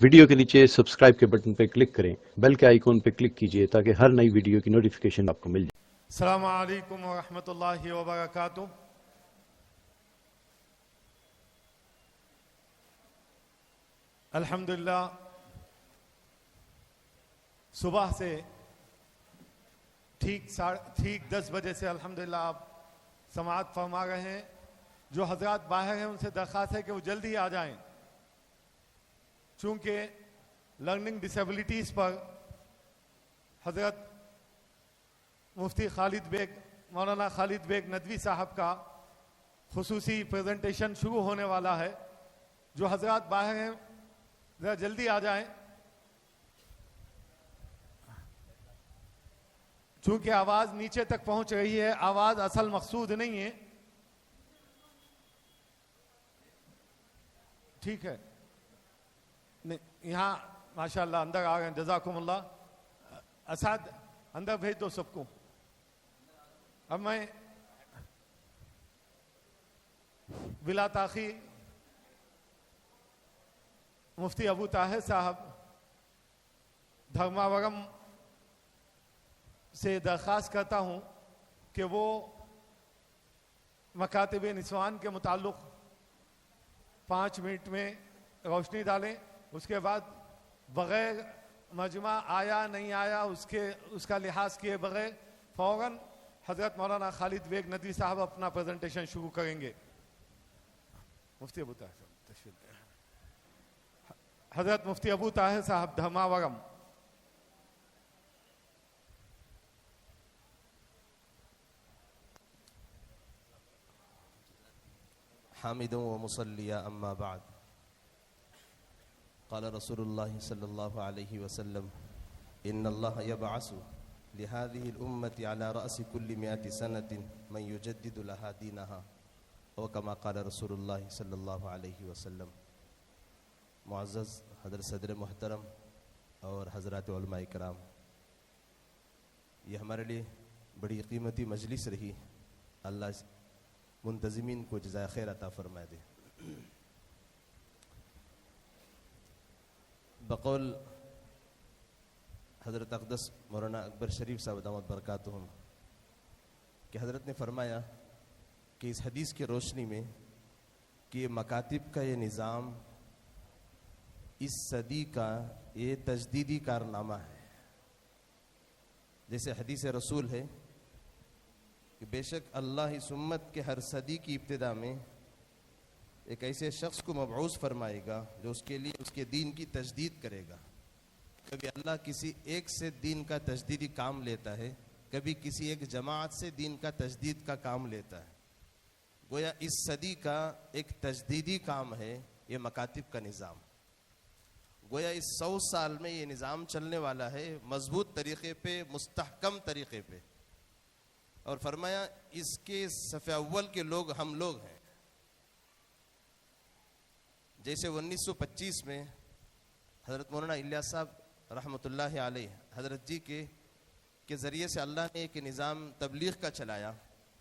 Video کے نیچے subscribe کے بٹن پہ کلک کریں، بیل کے آئیکن پہ کلک کیجئے تاکہ ہر نئی ویڈیو کی نوٹیفیکیشن آپ کو مل جائے۔ السلام علیکم ورحمۃ اللہ وبرکاتہ۔ الحمدللہ صبح سے ٹھیک 10 بجے سے الحمدللہ آپ سماعت فرما رہے ہیں۔ جو حضرات باہر ہیں ان سے درخواست ہے کہ وہ جلدی آ جائیں، چونکہ لرننگ ڈسیبلٹیز پر حضرت مفتی مولانا خالد بیگ ندوی صاحب کا خصوصی پریزنٹیشن شروع ہونے والا ہے۔ جو حضرات باہر ہیں ذرا جلدی آ جائیں، چونکہ آواز نیچے تک پہنچ رہی ہے، آواز اصل مقصود نہیں ہے۔ ٹھیک ہے، یہاں ماشاءاللہ اندر آ گئے، جزاکم اللہ۔ اسد اندر بھیج دو سب کو۔ اب میں بلا تاخیر مفتی ابو طاہر صاحب دھرماورم سے درخواست کرتا ہوں کہ وہ مکاتب نسوان کے متعلق 5 منٹ میں روشنی ڈالیں۔ اس کے بعد بغیر مجمع آیا نہیں آیا اس کا لحاظ کیے بغیر فوراً حضرت مولانا خالد بیگ ندوی صاحب اپنا پریزنٹیشن شروع کریں گے۔ مفتی ابو طاہر صاحب تشریف لائیں۔ حضرت مفتی ابو طاہر صاحب دھرماورم۔ حامدوں و مصلیہ اما بعد، قال رسول اللہ صلی اللہ علیہ وسلم ان اللہ یبعث لهذه الأمة على رأس كل 100 سنة من يجدد لها دينها، او كما قال رسول اللہ صلی اللہ علیہ وسلم۔ معزز حضرت صدر محترم اور حضرات علماء کرام، یہ ہمارے لیے بڑی قیمتی مجلس رہی۔ اللہ منتظمین کو جزائے خیر عطا فرمائے دے۔ بقول حضرت اقدس مولانا اکبر شریف صاحب دامت برکاتہم کہ حضرت نے فرمایا کہ اس حدیث کی روشنی میں کہ یہ مکاتب کا یہ نظام اس صدی کا یہ تجدیدی کارنامہ ہے۔ جیسے حدیث رسول ہے کہ بے شک اللہ اس امت کے ہر صدی کی ابتدا میں ایک ایسے شخص کو مبعوث فرمائے گا جو اس کے لیے اس کے دین کی تجدید کرے گا۔ کبھی اللہ کسی ایک سے دین کا تجدیدی کام لیتا ہے، کبھی کسی ایک جماعت سے دین کا تجدید کا کام لیتا ہے۔ گویا اس صدی کا ایک تجدیدی کام ہے یہ مکاتب کا نظام۔ گویا اس 100 سال میں یہ نظام چلنے والا ہے مضبوط طریقے پہ، مستحکم طریقے پہ۔ اور فرمایا اس کے صف اول کے لوگ ہم لوگ ہیں۔ جیسے 1925 میں حضرت مولانا الیاس صاحب رحمۃ اللہ علیہ حضرت جی کے ذریعے سے اللہ نے ایک نظام تبلیغ کا چلایا،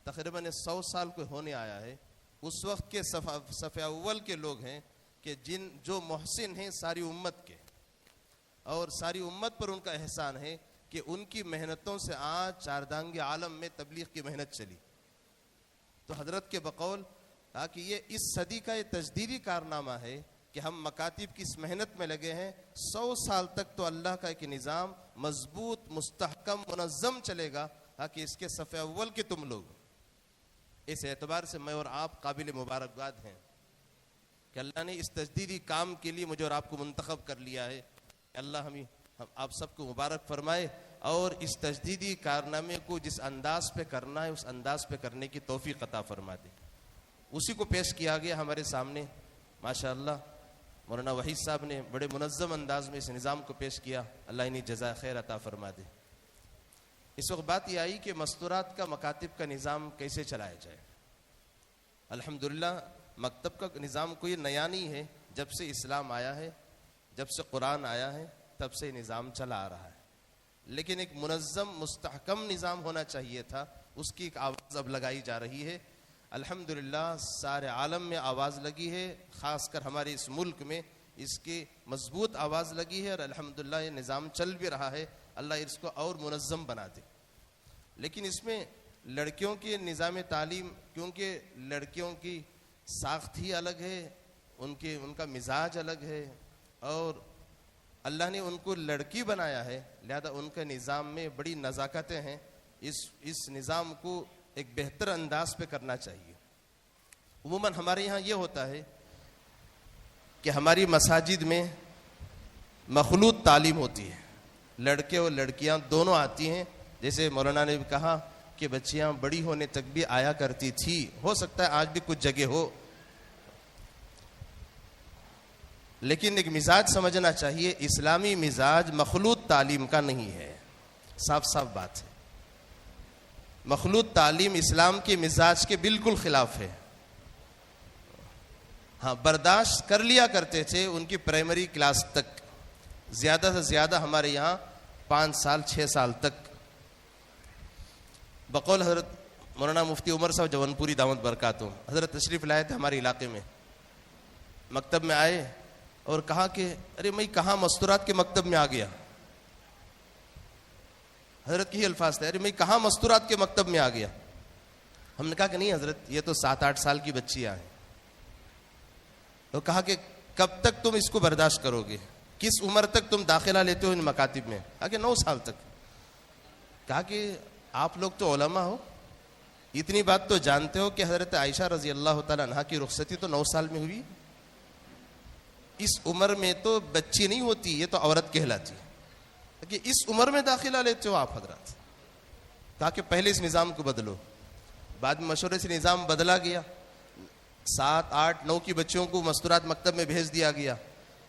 تقریباً 100 سال کو ہونے آیا ہے۔ اس وقت کے صف اول کے لوگ ہیں کہ جو محسن ہیں ساری امت کے، اور ساری امت پر ان کا احسان ہے کہ ان کی محنتوں سے آج چاردانگ عالم میں تبلیغ کی محنت چلی۔ تو حضرت کے بقول کہا کہ یہ اس صدی کا یہ تجدیدی کارنامہ ہے کہ ہم مکاتب کی اس محنت میں لگے ہیں۔ 100 سال تک تو اللہ کا ایک نظام مضبوط، مستحکم، منظم چلے گا تاکہ اس کے صف اول کے تم لوگ۔ اس اعتبار سے میں اور آپ قابل مبارکباد ہیں کہ اللہ نے اس تجدیدی کام کے لیے مجھے اور آپ کو منتخب کر لیا ہے۔ اللہ ہم آپ سب کو مبارک فرمائے اور اس تجدیدی کارنامے کو جس انداز پہ کرنا ہے اس انداز پہ کرنے کی توفیق عطا فرما دے۔ اسی کو پیش کیا گیا ہمارے سامنے ماشاءاللہ مولانا وحید صاحب نے بڑے منظم انداز میں اس نظام کو پیش کیا۔ اللہ انہیں جزائے خیر عطا فرما دے۔ اس وقت بات یہ آئی کہ مستورات کا مکاتب کا نظام کیسے چلایا جائے۔ الحمدللہ مکتب کا نظام کوئی نیا نہیں ہے، جب سے اسلام آیا ہے، جب سے قرآن آیا ہے تب سے نظام چلا آ رہا ہے۔ لیکن ایک منظم مستحکم نظام ہونا چاہیے تھا، اس کی ایک آواز اب لگائی جا رہی ہے۔ الحمدللہ سارے عالم میں آواز لگی ہے، خاص کر ہمارے اس ملک میں اس کی مضبوط آواز لگی ہے اور الحمدللہ یہ نظام چل بھی رہا ہے. اللہ اس کو اور منظم بنا دے. لیکن اس میں لڑکیوں کی نظام تعلیم، کیونکہ لڑکیوں کی ساخت ہی الگ ہے، ان کا مزاج الگ ہے، اور اللہ نے ان کو لڑکی بنایا ہے، لہذا ان کے نظام میں بڑی نزاکتیں ہیں. اس نظام کو ایک بہتر انداز پہ کرنا چاہیے. عموماً ہمارے یہاں یہ ہوتا ہے کہ ہماری مساجد میں مخلوط تعلیم ہوتی ہے، لڑکے اور لڑکیاں دونوں آتی ہیں. جیسے مولانا نے بھی کہا کہ بچیاں بڑی ہونے تک بھی آیا کرتی تھی، ہو سکتا ہے آج بھی کچھ جگہ ہو، لیکن ایک مزاج سمجھنا چاہیے. اسلامی مزاج مخلوط تعلیم کا نہیں ہے، صاف صاف بات ہے. مخلوط تعلیم اسلام کے مزاج کے بالکل خلاف ہے. ہاں برداشت کر لیا کرتے تھے ان کی پرائمری کلاس تک، زیادہ سے زیادہ ہمارے یہاں 5 سال 6 سال تک. بقول حضرت مولانا مفتی عمر صاحب جون پوری دامت برکاتہم، حضرت تشریف لائے تھے ہمارے علاقے میں. مکتب میں آئے اور کہا کہ ارے میں کہاں مستورات کے مکتب میں آ گیا. حضرت کے ہی الفاظ تھے، ارے میں کہاں مستورات کے مکتب میں آ گیا. ہم نے کہا کہ نہیں حضرت، یہ تو 7-8 سال کی بچیاں ہیں. تو کہا کہ کب تک تم اس کو برداشت کرو گے، کس عمر تک تم داخلہ لیتے ہو ان مکاتب میں. کہا کہ 9 سال تک. کہا کہ آپ لوگ تو علماء ہو، اتنی بات تو جانتے ہو کہ حضرت عائشہ رضی اللہ تعالیٰ عنہا کی رخصتی تو 9 سال میں ہوئی. اس عمر میں تو بچی نہیں ہوتی، یہ تو عورت کہلاتی. کہ اس عمر میں داخلہ لیتے ہو آپ حضرات. کہا کہ پہلے اس نظام کو بدلو. بعد میں مشورے سے نظام بدلا گیا، 7 8 9 کی بچیوں کو مستورات مکتب میں بھیج دیا گیا.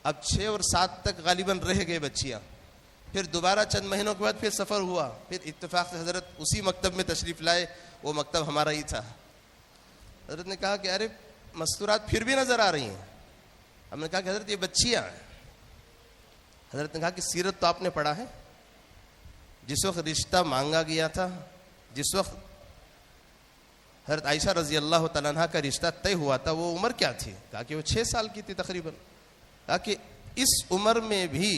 اب 6 اور 7 تک غالباً رہ گئے بچیاں. پھر دوبارہ چند مہینوں کے بعد پھر سفر ہوا، پھر اتفاق سے حضرت اسی مکتب میں تشریف لائے. وہ مکتب ہمارا ہی تھا. حضرت نے کہا کہ ارے مستورات پھر بھی نظر آ رہی ہیں. ہم نے کہا کہ حضرت یہ بچیاں ہیں. حضرت نے کہا کہ سیرت تو آپ نے پڑھا ہے، جس وقت رشتہ مانگا گیا تھا، جس وقت حضرت عائشہ رضی اللہ تعالیٰ عنہ کا رشتہ طے ہوا تھا، وہ عمر کیا تھی؟ کہا کہ وہ 6 سال کی تھی تقریباً. کہا کہ اس عمر میں بھی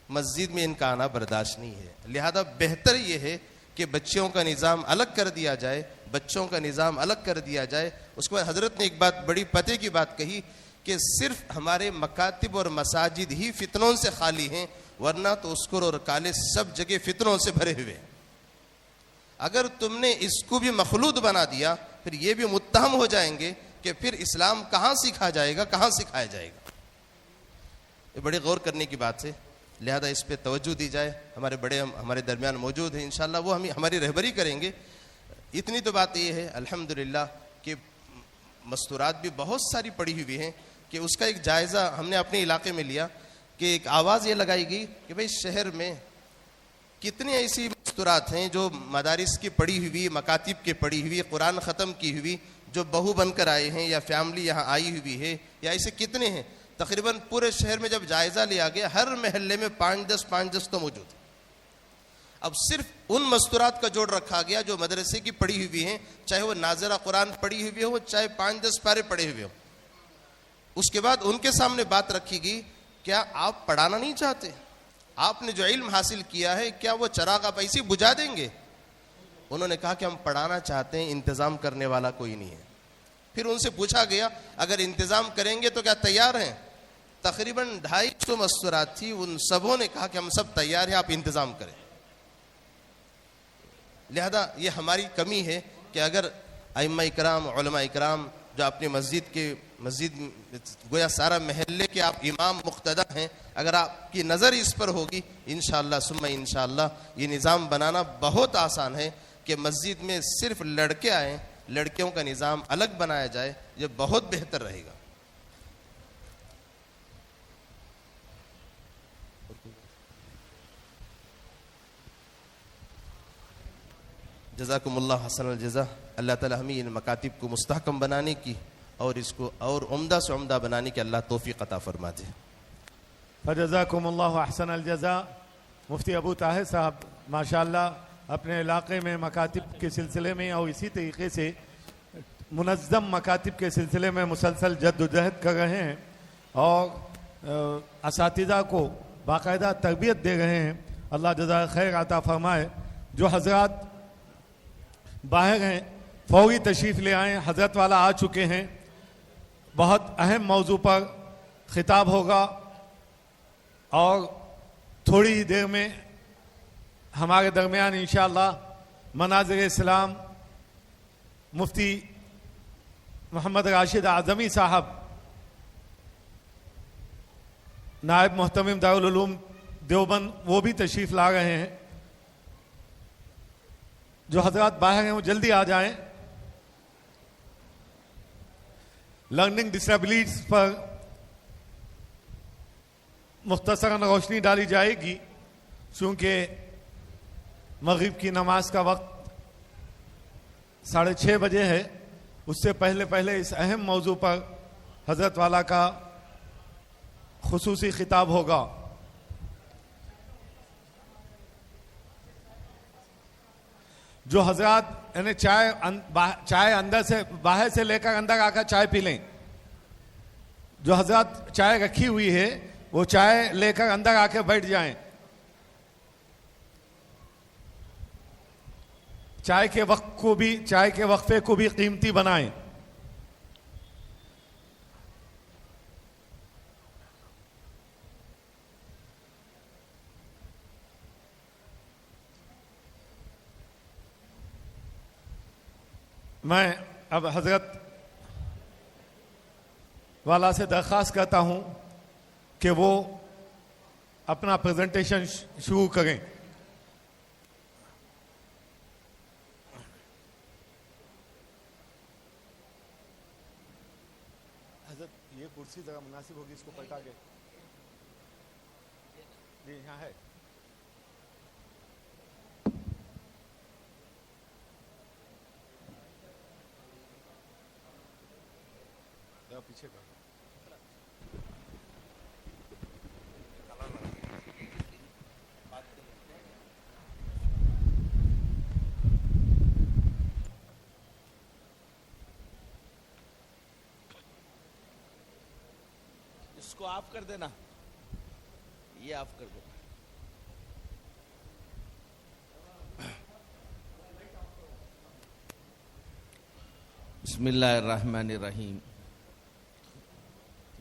مسجد میں ان کا آنا برداشت نہیں ہے. لہذا بہتر یہ ہے کہ بچیوں کا نظام الگ کر دیا جائے، بچوں کا نظام الگ کر دیا جائے. اس کے بعد حضرت نے ایک بات بڑی پتے کی بات کہی کہ صرف ہمارے مکاتب اور مساجد ہی فتنوں سے خالی ہیں، ورنہ تو اسکر اور کالج سب جگہ فتنوں سے بھرے ہوئے. اگر تم نے اس کو بھی مخلوط بنا دیا پھر یہ بھی متہم ہو جائیں گے کہ پھر اسلام کہاں سکھا جائے گا، کہاں سکھایا جائے گا. یہ بڑے غور کرنے کی بات ہے. لہذا اس پہ توجہ دی جائے. ہمارے بڑے ہمارے درمیان موجود ہیں، انشاءاللہ وہ ہماری رہبری کریں گے. اتنی تو بات یہ ہے الحمدللہ کہ مستورات بھی بہت ساری پڑی ہوئی ہیں کہ اس کا ایک جائزہ ہم نے اپنے علاقے میں لیا کہ ایک آواز یہ لگائی گئی کہ بھئی شہر میں کتنی ایسی مستورات ہیں جو مدارس کی پڑھی ہوئی، مکاتب کی پڑھی ہوئی، قرآن ختم کی ہوئی، جو بہو بن کر آئے ہیں یا فیملی یہاں آئی ہوئی ہے، یا ایسے کتنے ہیں. تقریباً پورے شہر میں جب جائزہ لیا گیا ہر محلے میں 5-10 تو موجود ہیں. اب صرف ان مستورات کا جوڑ رکھا گیا جو مدرسے کی پڑھی ہوئی ہیں، چاہے وہ ناظرہ قرآن پڑھی ہوئی ہو، چاہے 5-10 پارے پڑھے ہوئے ہو. اس کے بعد ان کے سامنے بات رکھی گئی، کیا آپ پڑھانا نہیں چاہتے؟ آپ نے جو علم حاصل کیا ہے کیا وہ چراغ آپ ایسے بجھا دیں گے؟ انہوں نے کہا کہ ہم پڑھانا چاہتے ہیں، انتظام کرنے والا کوئی نہیں ہے. پھر ان سے پوچھا گیا اگر انتظام کریں گے تو کیا تیار ہیں؟ تقریباً 250 مستورات تھی، ان سبوں نے کہا کہ ہم سب تیار ہیں، آپ انتظام کریں. لہذا یہ ہماری کمی ہے کہ اگر ائمہ اکرام، علماء اکرام جو اپنی مسجد گویا سارا محلے کے آپ امام مقتدی ہیں، اگر آپ کی نظر اس پر ہوگی انشاءاللہ ثم انشاءاللہ یہ نظام بنانا بہت آسان ہے کہ مسجد میں صرف لڑکے آئیں، لڑکیوں کا نظام الگ بنایا جائے، یہ بہت بہتر رہے گا. جزاکم اللہ حسن الجزا. اللہ تعالی ہمیں ان مکاتب کو مستحکم بنانے کی اور اس کو اور عمدہ سے عمدہ بنانے کی اللہ توفیق عطا فرما دے. فجزاکم اللہ احسن الجزا. مفتی ابو طاہر صاحب ماشاءاللہ اپنے علاقے میں مکاتب کے سلسلے میں اور اسی طریقے سے منظم مکاتب کے سلسلے میں مسلسل جد و جہد کر رہے ہیں، اور اساتذہ کو باقاعدہ تربیت دے رہے ہیں، اللہ جزائے خیر عطا فرمائے۔ جو حضرات باہر ہیں فوری تشریف لے آئیں، حضرت والا آ چکے ہیں، بہت اہم موضوع پر خطاب ہوگا اور تھوڑی ہی دیر میں ہمارے درمیان انشاءاللہ مناظر اسلام مفتی محمد راشد اعظمی صاحب نائب محتمم دارالعلوم دیوبند وہ بھی تشریف لا رہے ہیں۔ جو حضرات باہر ہیں وہ جلدی آ جائیں۔ لرننگ ڈسیبلٹیز پر مختصراً روشنی ڈالی جائے گی، چونکہ مغرب کی نماز کا وقت 6:30 بجے ہے۔ اس سے پہلے اس اہم موضوع پر حضرت والا کا خصوصی خطاب ہوگا۔ جو حضرات یعنی چائے اندر سے باہر سے لے کر اندر آ کر چائے پی لیں، جو حضرات چائے رکھی ہوئی ہے وہ چائے لے کر اندر آ کے بیٹھ جائیں۔ چائے کے وقفے کو بھی قیمتی بنائیں۔ میں اب حضرت والا سے درخواست کرتا ہوں کہ وہ اپنا پریزنٹیشن شروع کریں۔ حضرت یہ کرسی ذرا مناسب ہوگی، اس کو پلٹا کے جی یہاں ہے۔ پیچھے کا اس کو آف کر دینا، یہ آف کر دینا۔ بسم اللہ الرحمن الرحیم،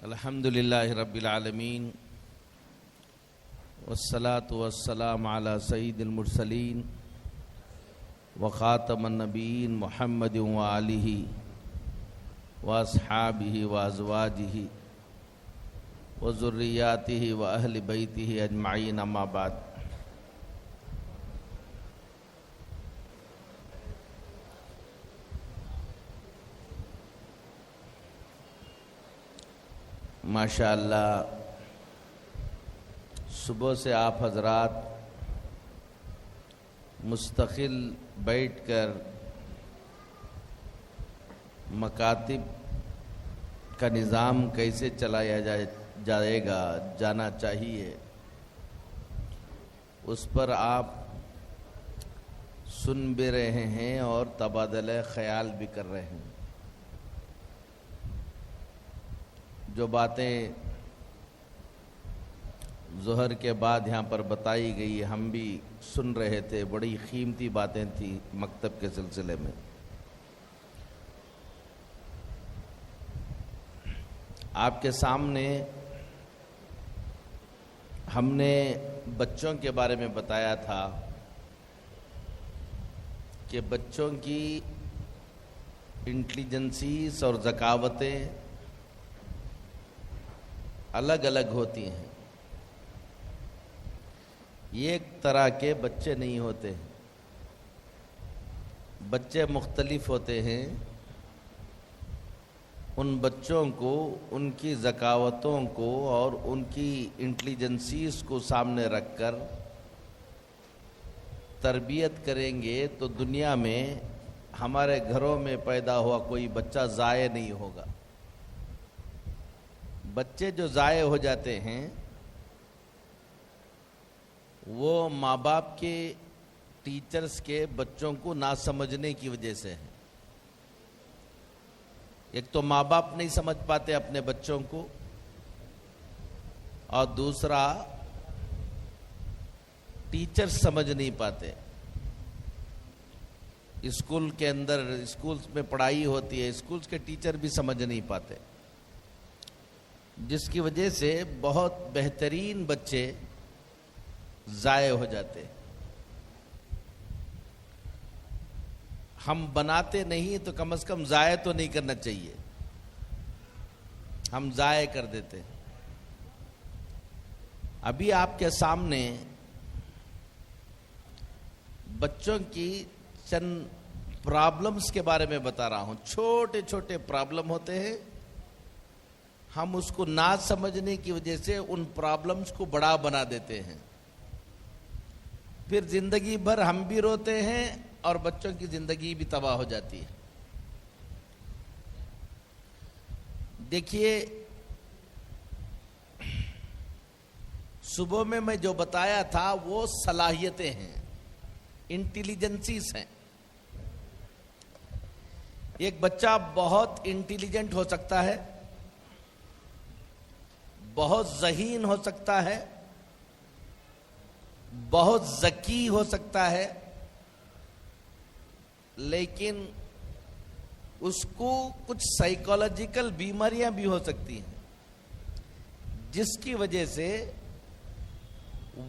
الحمدللہ رب العالمین، والصلاة والسلام علی سید المرسلین وخاتم النبیین محمد وآلہ واصحابہ وازواجہ وذریاتہ واہل بیتہ اجمعین، اما بعد۔ ماشاءاللہ صبح سے آپ حضرات مستقل بیٹھ کر مکاتب کا نظام کیسے چلایا جانا چاہیے، اس پر آپ سن بھی رہے ہیں اور تبادلہ خیال بھی کر رہے ہیں۔ جو باتیں ظہر کے بعد یہاں پر بتائی گئی ہم بھی سن رہے تھے، بڑی قیمتی باتیں تھیں مکتب کے سلسلے میں۔ آپ کے سامنے ہم نے بچوں کے بارے میں بتایا تھا کہ بچوں کی انٹیلیجنسیز اور ذکاوتیں الگ الگ ہوتی ہیں۔ یہ ایک طرح کے بچے نہیں ہوتے، بچے مختلف ہوتے ہیں۔ ان بچوں کو ان کی ذکاوتوں کو اور ان کی انٹیلیجنسیز کو سامنے رکھ کر تربیت کریں گے تو دنیا میں ہمارے گھروں میں پیدا ہوا کوئی بچہ ضائع نہیں ہوگا۔ بچے جو ضائع ہو جاتے ہیں وہ ماں باپ کے ٹیچرز کے بچوں کو نہ سمجھنے کی وجہ سے ہے۔ ایک تو ماں باپ نہیں سمجھ پاتے اپنے بچوں کو، اور دوسرا ٹیچر سمجھ نہیں پاتے. اسکول کے اندر اسکولز میں پڑھائی ہوتی ہے، اسکولز کے ٹیچر بھی سمجھ نہیں پاتے، جس کی وجہ سے بہت بہترین بچے ضائع ہو جاتے. ہم بناتے نہیں تو کم از کم ضائع تو نہیں کرنا چاہیے، ہم ضائع کر دیتے. ابھی آپ کے سامنے بچوں کی چند پرابلمز کے بارے میں بتا رہا ہوں. چھوٹے چھوٹے پرابلم ہوتے ہیں، ہم اس کو نہ سمجھنے کی وجہ سے ان پرابلمز کو بڑا بنا دیتے ہیں. پھر زندگی بھر ہم بھی روتے ہیں اور بچوں کی زندگی بھی تباہ ہو جاتی ہے. دیکھیے، صبح میں جو بتایا تھا وہ صلاحیتیں ہیں، انٹیلیجنسیز ہیں. ایک بچہ بہت انٹیلیجنٹ ہو سکتا ہے، بہت ذہین ہو سکتا ہے، بہت ذکی ہو سکتا ہے، لیکن اس کو کچھ سائیکولوجیکل بیماریاں بھی ہو سکتی ہیں، جس کی وجہ سے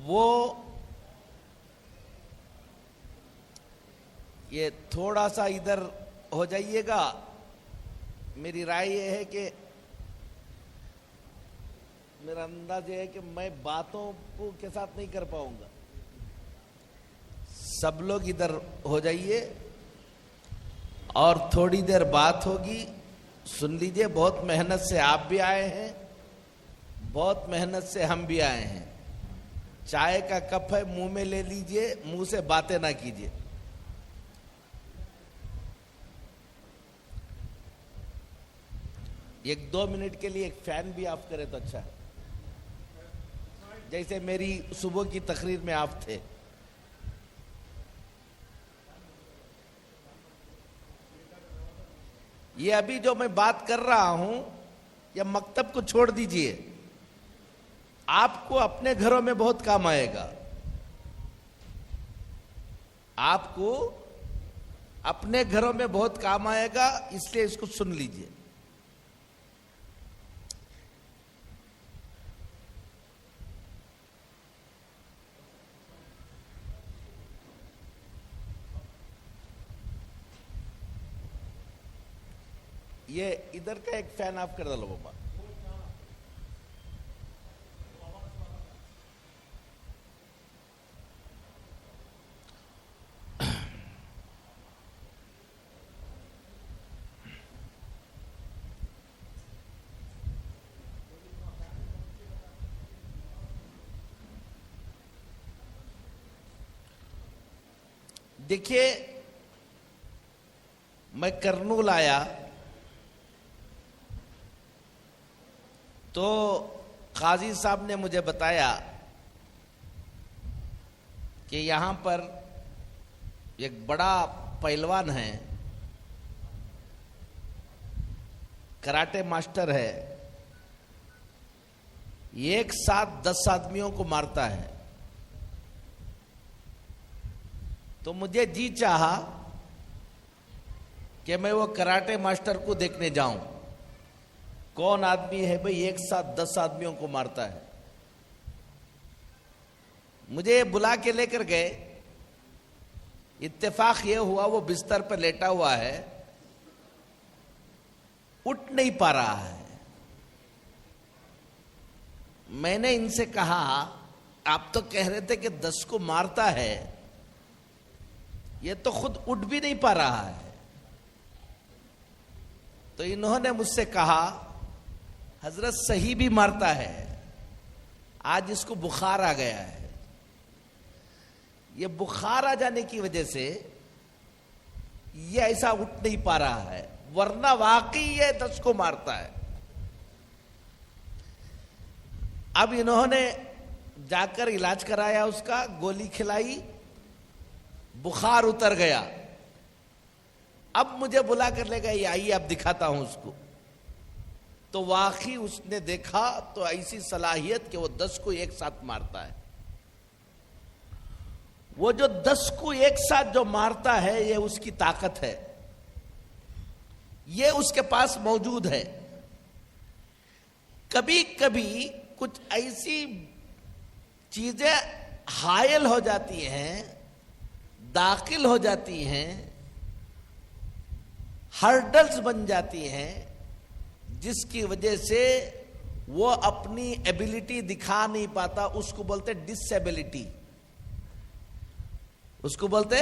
وہ یہ تھوڑا سا ادھر ہو جائیے گا. میری رائے یہ ہے کہ میرا انداز یہ ہے کہ میں باتوں کو کے ساتھ نہیں کر پاؤں گا. سب لوگ ادھر ہو جائیے اور تھوڑی دیر بات ہوگی، سن لیجئے. بہت محنت سے آپ بھی آئے ہیں، بہت محنت سے ہم بھی آئے ہیں. چائے کا کپ ہے، منہ میں لے لیجئے، منہ سے باتیں نہ کیجئے. ایک 2 منٹ کے لیے ایک فین بھی آف کرے تو اچھا ہے، جیسے میری صبح کی تقریر میں آپ تھے. یہ ابھی جو میں بات کر رہا ہوں، یہ مکتب کو چھوڑ دیجئے، آپ کو اپنے گھروں میں بہت کام آئے گا. آپ کو اپنے گھروں میں بہت کام آئے گا، اس لیے اس کو سن لیجئے. یہ ادھر کا ایک فین آف کر دو بابا. دیکھیے، میں کرنول آیا تو قاضی صاحب نے مجھے بتایا کہ یہاں پر ایک بڑا پہلوان ہے، کراٹے ماسٹر ہے، ایک ساتھ 10 آدمیوں کو مارتا ہے. تو مجھے جی چاہا کہ میں وہ کراٹے ماسٹر کو دیکھنے جاؤں. کون آدمی ہے بھئی ایک ساتھ 10 آدمیوں کو مارتا ہے؟ مجھے بلا کے لے کر گئے. اتفاق یہ ہوا وہ بستر پر لیٹا ہوا ہے، اٹھ نہیں پا رہا ہے. میں نے ان سے کہا آپ تو کہہ رہے تھے کہ 10 کو مارتا ہے، یہ تو خود اٹھ بھی نہیں پا رہا ہے. تو انہوں نے مجھ سے کہا حضرت صحیح بھی مارتا ہے، آج اس کو بخار آ گیا ہے. یہ بخار آ جانے کی وجہ سے یہ ایسا اٹھ نہیں پا رہا ہے، ورنہ واقعی یہ 10 کو مارتا ہے. اب انہوں نے جا کر علاج کرایا، اس کا گولی کھلائی، بخار اتر گیا. اب مجھے بلا کر لے گئے، آئیے اب دکھاتا ہوں اس کو. تو واقعی اس نے دیکھا تو ایسی صلاحیت کہ وہ 10 کو ایک ساتھ مارتا ہے. وہ جو 10 کو ایک ساتھ جو مارتا ہے یہ اس کی طاقت ہے, یہ اس کے پاس موجود ہے. کبھی کبھی کچھ ایسی چیزیں حائل ہو جاتی ہیں, داخل ہو جاتی ہیں, ہرڈلز بن جاتی ہیں, جس کی وجہ سے وہ اپنی ایبلٹی دکھا نہیں پاتا. اس کو بولتے ڈس ایبلٹی, اس کو بولتے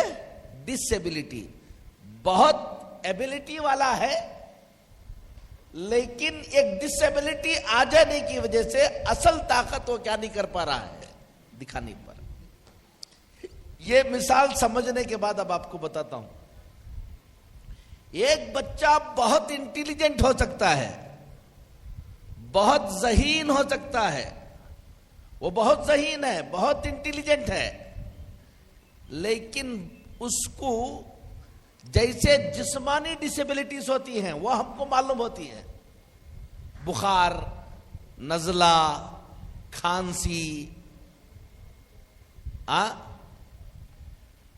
ڈس ایبلٹی. بہت ایبلٹی والا ہے لیکن ایک ڈس ایبلٹی آ جانے کی وجہ سے اصل طاقت وہ کیا نہیں کر پا رہا ہے, دکھا نہیں پا رہا. یہ مثال سمجھنے کے بعد اب آپ کو بتاتا ہوں. ایک بچہ بہت انٹیلیجنٹ ہو سکتا ہے, بہت ذہین ہو سکتا ہے, وہ بہت ذہین ہے, بہت انٹیلیجنٹ ہے, لیکن اس کو جیسے جسمانی ڈسیبلٹیز ہوتی ہیں وہ ہم کو معلوم ہوتی ہے, بخار, نزلہ, کھانسی,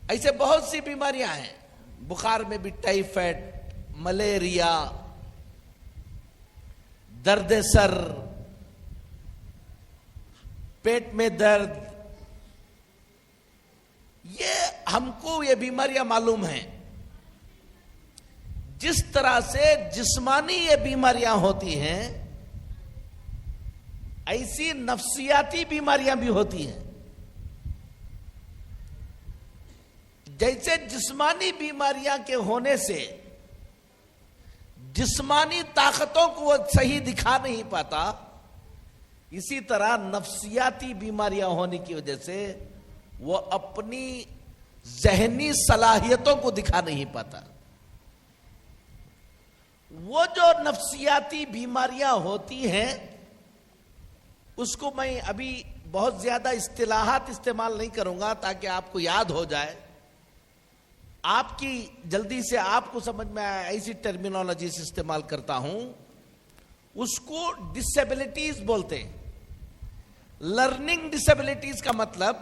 ایسے بہت سی بیماریاں ہیں. بخار میں بھی ٹائیفائڈ, ملیریا, درد سر, پیٹ میں درد, یہ ہم کو یہ بیماریاں معلوم ہیں. جس طرح سے جسمانی یہ بیماریاں ہوتی ہیں ایسی نفسیاتی بیماریاں بھی ہوتی ہیں. جیسے جسمانی بیماریاں کے ہونے سے جسمانی طاقتوں کو وہ صحیح دکھا نہیں پاتا, اسی طرح نفسیاتی بیماریاں ہونے کی وجہ سے وہ اپنی ذہنی صلاحیتوں کو دکھا نہیں پاتا. وہ جو نفسیاتی بیماریاں ہوتی ہیں اس کو میں ابھی بہت زیادہ اصطلاحات استعمال نہیں کروں گا تاکہ آپ کو یاد ہو جائے, آپ کی جلدی سے آپ کو سمجھ میں آئے ایسی ٹرمینالوجیز استعمال کرتا ہوں. اس کو ڈسیبلٹیز بولتے ہیں. لرننگ ڈسیبلٹیز کا مطلب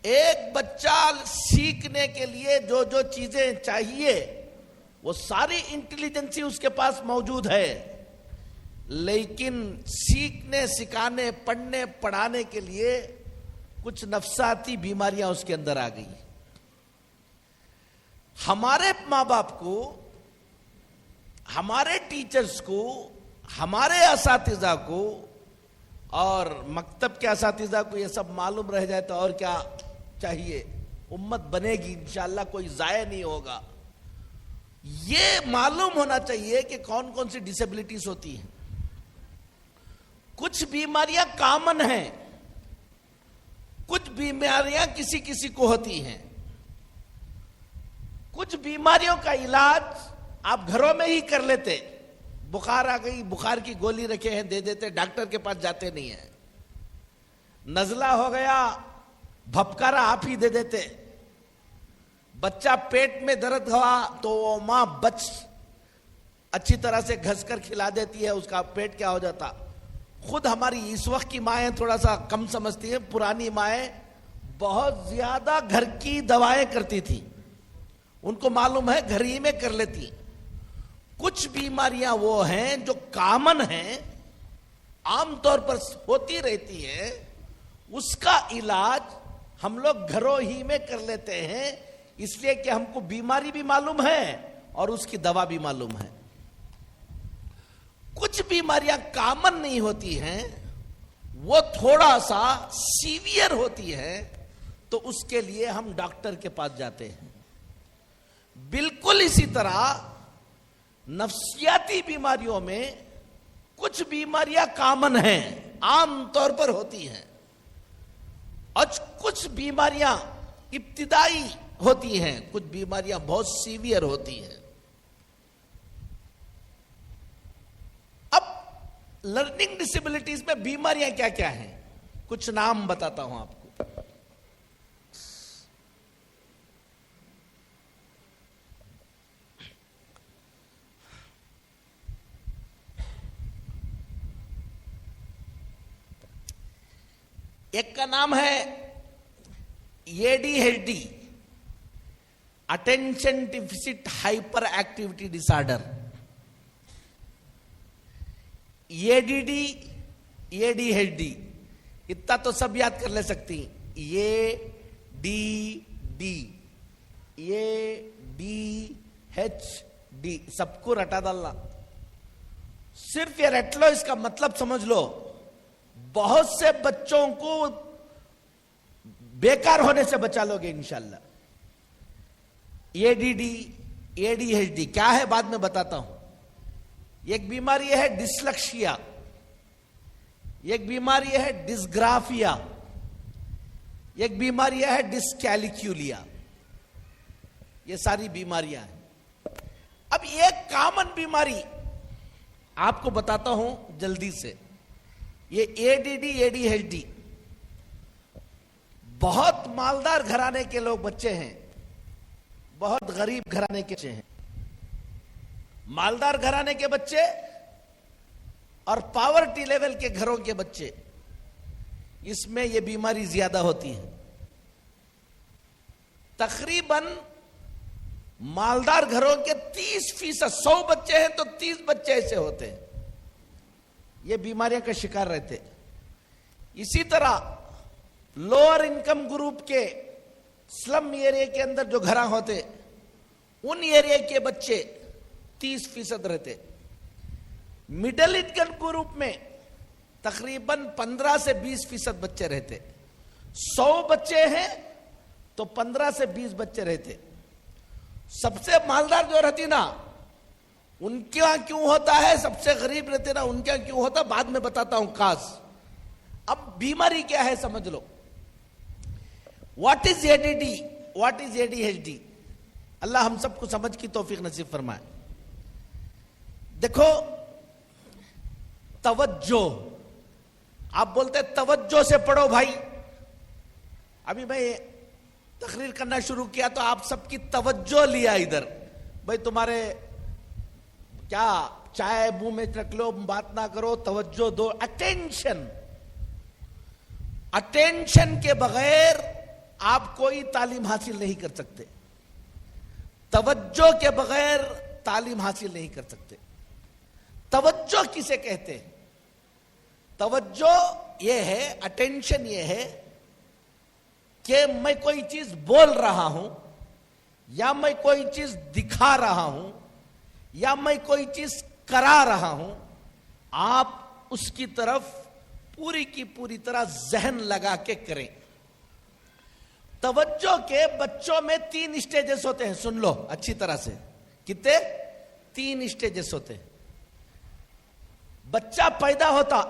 ایک بچہ سیکھنے کے لیے جو جو چیزیں چاہیے وہ ساری انٹیلیجنسی اس کے پاس موجود ہے, لیکن سیکھنے, سکھانے, پڑھنے, پڑھانے کے لیے کچھ نفسیاتی بیماریاں اس کے اندر آ گئی. ہمارے ماں باپ کو, ہمارے ٹیچرز کو, ہمارے اساتذہ کو اور مکتب کے اساتذہ کو یہ سب معلوم رہ جائے تو اور کیا چاہیے, امت بنے گی انشاءاللہ, کوئی ضائع نہیں ہوگا. یہ معلوم ہونا چاہیے کہ کون کون سی ڈسیبلٹیز ہوتی ہیں. کچھ بیماریاں کامن ہیں, کچھ بیماریاں کسی کسی کو ہوتی ہیں. کچھ بیماریوں کا علاج آپ گھروں میں ہی کر لیتے. بخار آ گئی, بخار کی گولی رکھے ہیں دے دیتے, ڈاکٹر کے پاس جاتے نہیں ہیں. نزلہ ہو گیا, بھپکارا آپ ہی دے دیتے. بچہ پیٹ میں درد ہوا تو وہ ماں اچھی طرح سے گھس کر کھلا دیتی ہے, اس کا پیٹ کیا ہو جاتا. خود ہماری اس وقت کی مائیں تھوڑا سا کم سمجھتی ہیں, پرانی مائیں بہت زیادہ گھر کی دوائیں کرتی تھی, ان کو معلوم ہے گھر ہی میں کر لیتی. کچھ بیماریاں وہ ہیں جو کامن ہیں, عام طور پر ہوتی رہتی ہیں, اس کا علاج ہم لوگ گھروں ہی میں کر لیتے ہیں, اس لیے کہ ہم کو بیماری بھی معلوم ہے اور اس کی دوا بھی معلوم ہے. کچھ بیماریاں کامن نہیں ہوتی ہیں, وہ تھوڑا سا سیویئر ہوتی ہیں, تو اس کے لیے ہم ڈاکٹر کے پاس جاتے ہیں. بالکل اسی طرح نفسیاتی بیماریوں میں کچھ بیماریاں کامن ہیں, عام طور پر ہوتی ہیں, اور کچھ بیماریاں ابتدائی ہوتی ہیں, کچھ بیماریاں بہت سیویئر ہوتی ہیں. اب لرننگ ڈسیبلٹیز میں بیماریاں کیا کیا ہیں, کچھ نام بتاتا ہوں آپ کو. ایک کا نام ہے ADHD, attention deficit hyperactivity disorder. ADD, ADHD اتنا تو سب یاد کر لے سکتی. ADD, ADHD سب کو رٹا ڈالنا. صرف یہ رٹ لو, اس کا مطلب سمجھ لو. بہت سے بچوں کو بیکار ہونے سے بچا لو گے انشاءاللہ. ADD, ADHD کیا ہے بعد میں بتاتا ہوں. ایک بیماری ہے ڈسلیکشیا, ایک بیماری ہے ڈسگرافیا, ایک بیماری ہے ڈسکیلکولیا. یہ ساری بیماریاں ہیں. اب ایک کامن بیماری آپ کو بتاتا ہوں جلدی سے. یہ ADD, ADHD بہت مالدار گھرانے کے لوگ بچے ہیں, بہت غریب گھرانے کے بچے ہیں. مالدار گھرانے کے بچے اور پاورٹی لیول کے گھروں کے بچے, اس میں یہ بیماری زیادہ ہوتی ہے. تقریباً مالدار گھروں کے 30%, 100 بچے ہیں تو 30 بچے ایسے ہوتے ہیں یہ بیماریاں کا شکار رہتے. اسی طرح لوور انکم گروپ کے سلم ایریا کے اندر جو گھراں ہوتے, ان ایریا کے بچے 30% رہتے. مڈل انکم گروپ میں تقریباً 15 سے 20% بچے رہتے. 100 بچے ہیں تو 15 سے 20 بچے رہتے. سب سے مالدار جو رہتی نا ان کے یہاں کیوں ہوتا ہے, سب سے غریب رہتے نا ان کے یہاں کیوں ہوتا, بعد میں بتاتا ہوں کاز. اب بیماری کیا ہے سمجھ لو. What is ADD, what is ADHD, اللہ ہم سب کو سمجھ کی توفیق نصیب فرمائے. دیکھو توجہ, آپ بولتے توجہ سے پڑھو بھائی. ابھی میں تقریر کرنا شروع کیا تو آپ سب کی توجہ لیا ادھر. بھائی تمہارے کیا چائے منہ میں رکھ لو, بات نہ کرو, توجہ دو. اٹینشن, اٹینشن کے بغیر آپ کوئی تعلیم حاصل نہیں کر سکتے. توجہ کے بغیر تعلیم حاصل نہیں کر سکتے. توجہ کسے کہتے ہیں؟ توجہ یہ ہے, اٹینشن یہ ہے کہ میں کوئی چیز بول رہا ہوں یا میں کوئی چیز دکھا رہا ہوں یا میں کوئی چیز کرا رہا ہوں, آپ اس کی طرف پوری کی پوری طرح ذہن لگا کے کریں. توجہ کے بچوں میں 3 اسٹیجز ہوتے ہیں, سن لو اچھی طرح سے. کتنے؟ 3 اسٹیجز ہوتے ہیں. بچہ پیدا ہوتا,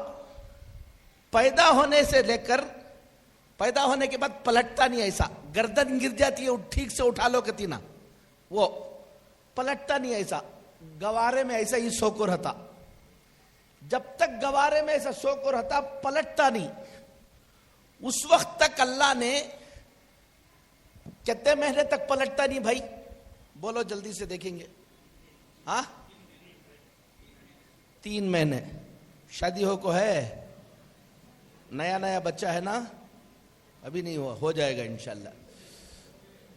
پیدا ہونے سے لے کر پیدا ہونے کے بعد پلٹتا نہیں, ایسا گردن گر جاتی ہے ٹھیک سے اٹھا لو کتی نا, وہ پلٹتا نہیں ایسا. گوارے میں ایسا ہی سو کو رہتا. جب تک گوارے میں ایسا سو کو رہتا پلٹتا نہیں, اس وقت تک اللہ نے کتنے مہینے تک پلٹتا نہیں بھائی؟ بولو جلدی سے دیکھیں گے. ہاں 3 مہینے. شادی ہو ہے, نیا نیا بچہ ہے نا, ابھی نہیں ہوا, ہو جائے گا انشاءاللہ.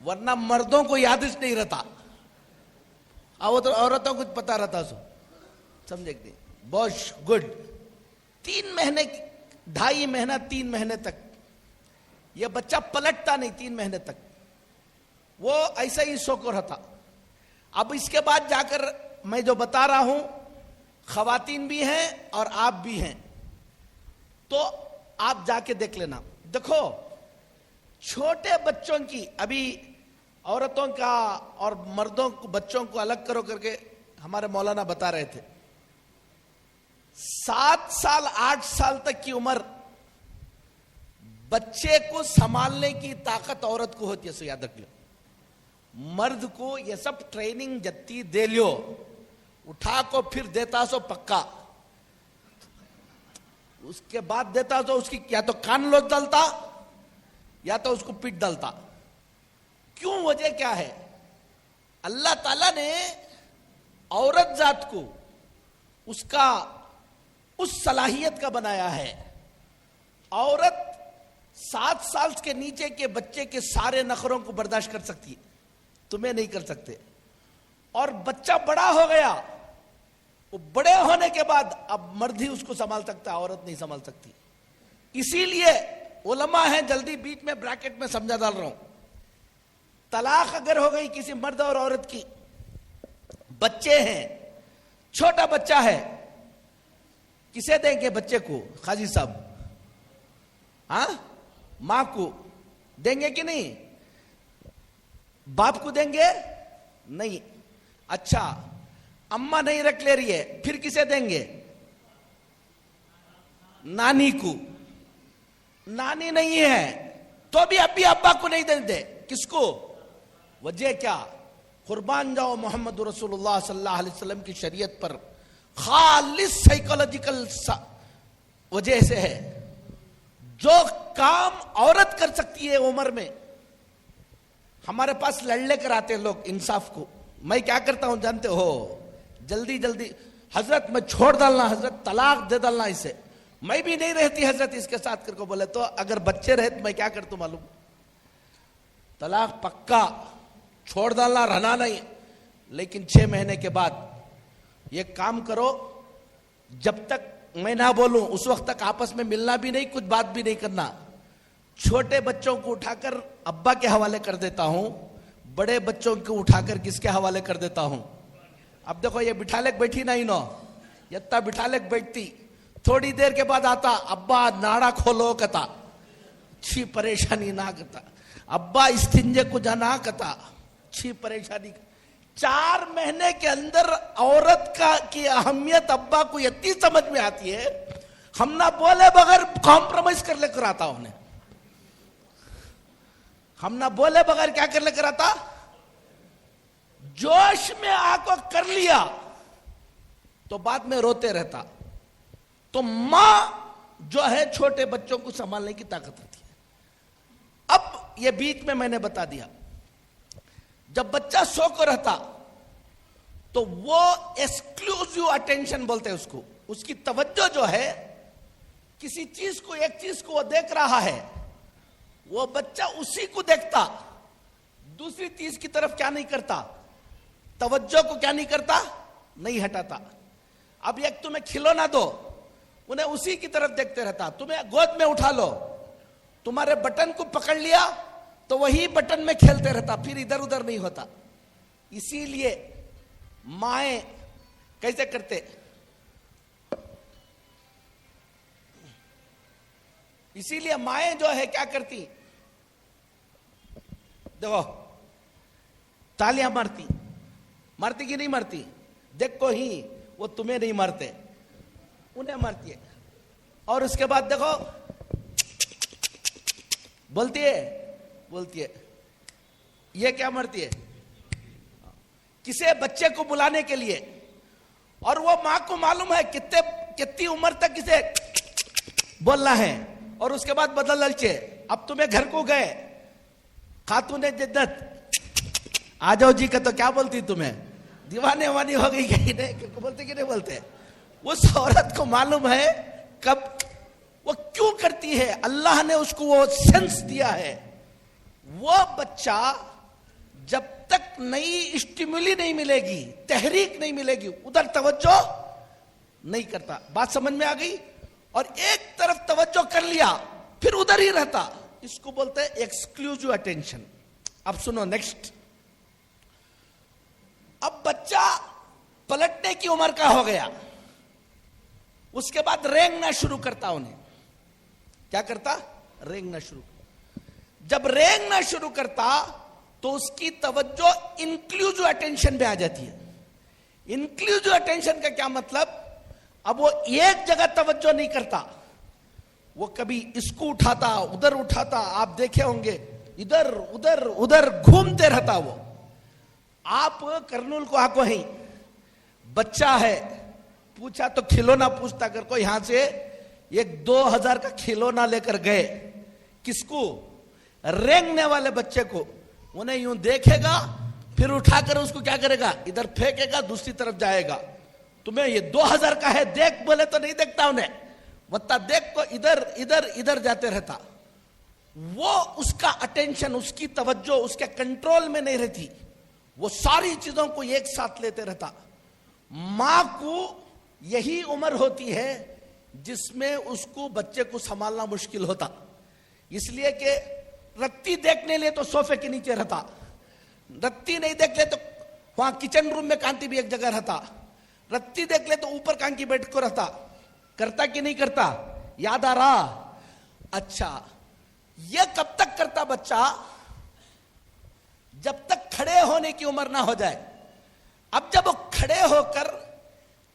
ورنہ مردوں کو یادش نہیں رہتا, عورتوں کو پتا رہتا. سمجھے کہ بہت گڈ. 3 مہینے, 2.5 مہینہ 3 مہینے تک یہ بچہ پلٹتا نہیں. 3 مہینے تک وہ ایسا ہی سو کو رہتا. اب اس کے بعد جا کر میں جو بتا رہا ہوں, خواتین بھی ہیں اور آپ بھی ہیں, تو آپ جا کے دیکھ لینا. دیکھو چھوٹے بچوں کی, ابھی عورتوں کا اور مردوں کو بچوں کو الگ کرو کر کے ہمارے مولانا بتا رہے تھے. 7 سال 8 سال تک کی عمر بچے کو سنبھالنے کی طاقت عورت کو ہوتی ہے, سو یاد رکھ لو. مرد کو یہ سب ٹریننگ جتی دے لیو, اٹھا کو پھر دیتا سو پکا. اس کے بعد دیتا تو اس کی یا تو کان لوچ ڈالتا یا تو اس کو پیٹ ڈالتا. کیوں؟ وجہ کیا ہے؟ اللہ تعالیٰ نے عورت ذات کو اس صلاحیت کا بنایا ہے. عورت 7 سال کے نیچے کے بچے کے سارے نخروں کو برداشت کر سکتی ہے, تمہیں نہیں کر سکتے. اور بچہ بڑا ہو گیا, وہ بڑے ہونے کے بعد اب مرد ہی اس کو سنبھال سکتا ہے, عورت نہیں سنبھال سکتی. اسی لیے علماء ہیں, جلدی بیچ میں بریکٹ میں سمجھا ڈال رہا ہوں, طلاق اگر ہو گئی کسی مرد اور عورت کی, بچے ہیں, چھوٹا بچہ ہے, کسے دیں گے بچے کو؟ قاضی صاحب, ہاں ماں کو دیں گے کہ نہیں؟ باپ کو دیں گے؟ نہیں. اچھا, اماں نہیں رکھ لے رہی ہے, پھر کسے دیں گے؟ نانی کو. نانی نہیں ہے تو بھی ابھی ابا کو نہیں دیں. کس کو؟ وجہ کیا؟ قربان جاؤ محمد رسول اللہ صلی اللہ علیہ وسلم کی شریعت پر, خالص سائیکولوجیکل وجہ سے ہے. جو کام عورت کر سکتی ہے عمر میں, ہمارے پاس لڑ لے کر آتے لوگ انصاف کو. میں کیا کرتا ہوں جانتے ہو؟ جلدی جلدی حضرت میں چھوڑ ڈالنا, حضرت طلاق دے ڈالنا اسے. میں بھی نہیں رہتی حضرت اس کے ساتھ کر کو بولے تو, اگر بچے رہے تو میں کیا کرتا ہوں معلوم؟ طلاق پکا, چھوڑ ڈالنا, رہنا نہیں. لیکن 6 مہینے کے بعد یہ کام کرو, جب تک میں نہ بولوں اس وقت تک آپس میں ملنا بھی نہیں, کچھ بات بھی نہیں کرنا. چھوٹے بچوں کو اٹھا کر ابا کے حوالے کر دیتا ہوں, بڑے بچوں کو اٹھا کر کس کے حوالے کر دیتا ہوں؟ اب دیکھو یہ بٹھا لے بیٹھی نہیں نو, یتا بٹھا لے بیٹھتی, تھوڑی دیر کے بعد آتا, ابا ناڑا کھولو کتا, چھی پریشانی نہ کرتا, ابا استنجے کو جانا کتا, چھی پریشانی. 4 مہینے کے اندر عورت کی اہمیت ابا کو اتنی سمجھ میں آتی ہے, ہم نہ بولے بغیر کمپرومائز کر لے کر آتا انہیں. ہم نہ بولے بغیر کیا کر لے کر آتا؟ جوش میں آ کو کر لیا تو بعد میں روتے رہتا. تو ماں جو ہے چھوٹے بچوں کو سنبھالنے کی طاقت رکھتی ہے. اب یہ بیچ میں نے بتا دیا, جب بچہ سو کو رہتا تو وہ ایکسکلوزیو اٹینشن بولتے ہیں اس کو, اس کی توجہ جو ہے کسی چیز کو, ایک چیز کو وہ دیکھ رہا ہے, وہ بچہ اسی کو دیکھتا, دوسری چیز کی طرف کیا نہیں کرتا, توجہ کو کیا نہیں کرتا, نہیں ہٹاتا. اب ایک تمہیں کھلونا دو, انہیں اسی کی طرف دیکھتے رہتا. تمہیں گود میں اٹھا لو, تمہارے بٹن کو پکڑ لیا تو وہی بٹن میں کھیلتے رہتا, پھر ادھر ادھر نہیں ہوتا. اسی لیے مائیں کیسے کرتے, اسی لیے مائیں جو ہے کیا کرتی, دیکھو تالیاں مارتی, مارتی کہ نہیں مارتی؟ دیکھو ہی وہ تمہیں نہیں مارتے, انہیں مارتی ہے. اور اس کے بعد دیکھو بولتی ہے, یہ کیا مارتی ہے؟ کسے بچے کو بلانے کے لیے. اور وہ ماں کو معلوم ہے کتنی عمر تک اسے بولنا ہے, اور اس کے بعد بدل للچے. اب تمہیں گھر کو گئے, خاتون جدت آ جاؤ جی کا تو کیا بولتی تمہیں؟ دیوانے وانی ہو گئی کہ نہیں, بولتے کہ نہیں بولتے؟ اس عورت کو معلوم ہے کب وہ کیوں کرتی ہے, اللہ نے اس کو وہ سینس دیا ہے. وہ بچہ جب تک نئی اسٹیمولی نہیں ملے گی, تحریک نہیں ملے گی, ادھر توجہ نہیں کرتا. بات سمجھ میں آ گئی؟ اور ایک طرف توجہ کر لیا پھر ادھر ہی رہتا, اس کو بولتے ہیں ایکسکلوزیو اٹینشن. اب سنو نیکسٹ. اب بچہ پلٹنے کی عمر کا ہو گیا, اس کے بعد رینگنا شروع کرتا. انہیں کیا کرتا؟ رینگنا شروع. جب رینگنا شروع کرتا تو اس کی توجہ انکلوزیو اٹینشن میں آ جاتی ہے. انکلوزیو اٹینشن کا کیا مطلب؟ اب وہ ایک جگہ توجہ نہیں کرتا, وہ کبھی اس کو اٹھاتا, ادھر اٹھاتا, آپ دیکھے ہوں گے ادھر ادھر ادھر گھومتے رہتا. وہ آپ کرنول کو آکو ہی بچہ ہے, پوچھا تو کھلونا پوچھتا, اگر کوئی یہاں سے ایک 2000 کا کھلونا لے کر گئے, کس کو؟ رینگنے والے بچے کو. انہیں یوں دیکھے گا, پھر اٹھا کر اس کو کیا کرے گا, ادھر پھینکے گا, دوسری طرف جائے گا. تمہیں یہ 2000 کا ہے دیکھ بولے تو نہیں دیکھتا انہیں, وتا دیکھ کو ادھر ادھر ادھر جاتے رہتا. وہ اس کا اٹینشن، اس کی توجہ اس کے کنٹرول میں نہیں رہتی، وہ ساری چیزوں کو ایک ساتھ لیتے رہتا. ماں کو یہی عمر ہوتی ہے جس میں اس کو بچے کو سنبھالنا مشکل ہوتا، اس لیے کہ رتی دیکھنے لے تو صوفے کے نیچے رہتا، رتی نہیں دیکھ لے تو وہاں کچن روم میں کانتی بھی ایک جگہ رہتا، رتی دیکھ لے تو اوپر کانکی بیٹھ کو رہتا. کرتا کہ نہیں کرتا؟ یاد آ رہا؟ اچھا، یہ کب تک کرتا بچہ؟ جب تک کھڑے ہونے کی عمر نہ ہو جائے. اب جب وہ کھڑے ہو کر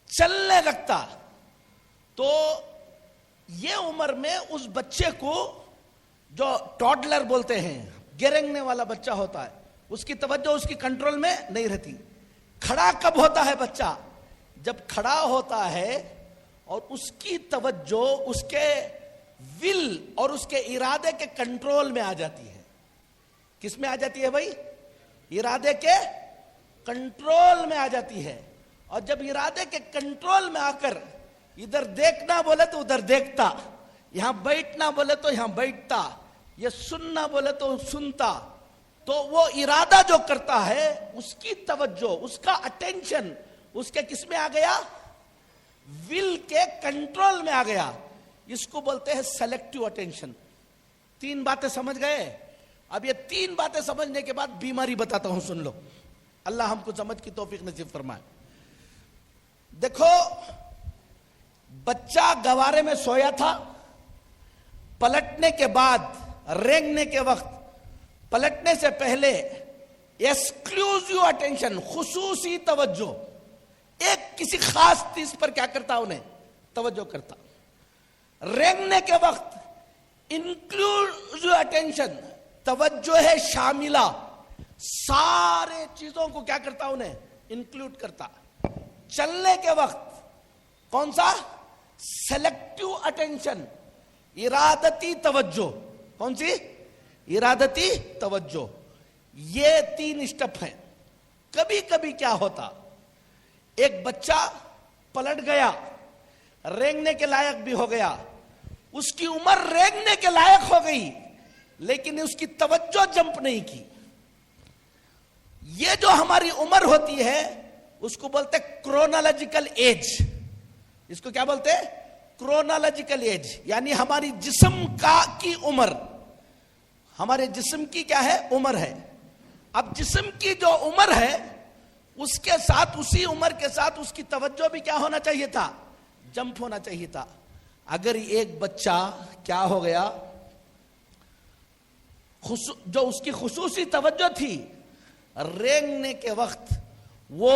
چلنے لگتا تو یہ عمر میں اس بچے کو، جو ٹوڈلر بولتے ہیں، گرنگنے والا بچہ ہوتا ہے، اس کی توجہ اس کی کنٹرول میں نہیں رہتی. کھڑا کب ہوتا ہے بچہ؟ جب کھڑا ہوتا ہے اور اس کی توجہ اس کے ول اور اس کے ارادے کے کنٹرول میں آ جاتی ہے. کس میں آ جاتی ہے بھائی؟ ارادے کے کنٹرول میں آ جاتی ہے. اور جب ارادے کے کنٹرول میں آ کر ادھر دیکھنا بولے تو ادھر دیکھتا، یہاں بیٹھنا بولے تو یہاں بیٹھتا، یہ سننا بولے تو سنتا. تو وہ ارادہ جو کرتا ہے اس کی توجہ، اس کا اٹینشن اس کے کس میں آ گیا؟ ول کے کنٹرول میں آ گیا. اس کو بولتے ہیں سیلیکٹیو اٹینشن. 3 باتیں سمجھ گئے؟ اب یہ 3 باتیں سمجھنے کے بعد بیماری بتاتا ہوں، سن لو. اللہ ہم کو سمجھ کی توفیق نصیب فرمائے. دیکھو، بچہ گوارے میں سویا تھا، پلٹنے کے بعد، رینگنے کے وقت، پلٹنے سے پہلے ایکسکلوزیو اٹینشن، خصوصی توجہ، ایک کسی خاص چیز پر کیا کرتا؟ انہیں توجہ کرتا. رینگنے کے وقت انکلوزیو اٹینشن، توجہ ہے شاملہ، سارے چیزوں کو کیا کرتا؟ انہیں انکلوڈ کرتا. چلنے کے وقت کون سا؟ سیلیکٹیو اٹینشن، ارادتی توجہ. کون سی؟ ارادتی توجہ. یہ 3 اسٹیپ ہیں. کبھی کبھی کیا ہوتا، ایک بچہ پلٹ گیا، رینگنے کے لائق بھی ہو گیا، اس کی عمر رینگنے کے لائق ہو گئی، لیکن اس کی توجہ جمپ نہیں کی. یہ جو ہماری عمر ہوتی ہے اس کو بولتے کرونالوجیکل ایج. اس کو کیا بولتے؟ Chronological age. یعنی ہماری جسم کی عمر، ہمارے جسم کی کیا ہے؟ عمر ہے. اب جسم کی جو عمر ہے اس کے ساتھ، اسی عمر کے ساتھ اس کی توجہ بھی کیا ہونا چاہیے تھا؟ جمپ ہونا چاہیے تھا. اگر ایک بچہ کیا ہو گیا، جو اس کی خصوصی توجہ تھی، رینگنے کے وقت وہ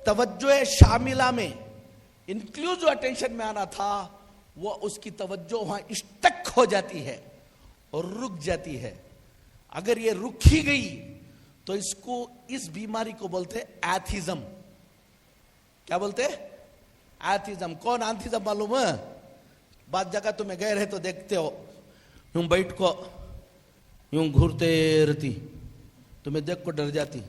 توجہ شاملہ میں، انکلوزیو اٹینشن میں آنا تھا، وہ اس کی توجہ وہاں اسٹک ہو جاتی ہے اور رک جاتی ہے. اگر یہ رک ہی گئی تو اس بیماری کو بولتے ایتھیزم. کیا بولتے؟ ایتھیزم. کون ایتھیزم معلوم ہے؟ بعض جگہ تمہیں گئے رہے تو دیکھتے ہو، یوں بیٹھ کو یوں گھورتے رہتی، تمہیں دیکھ کو ڈر جاتی،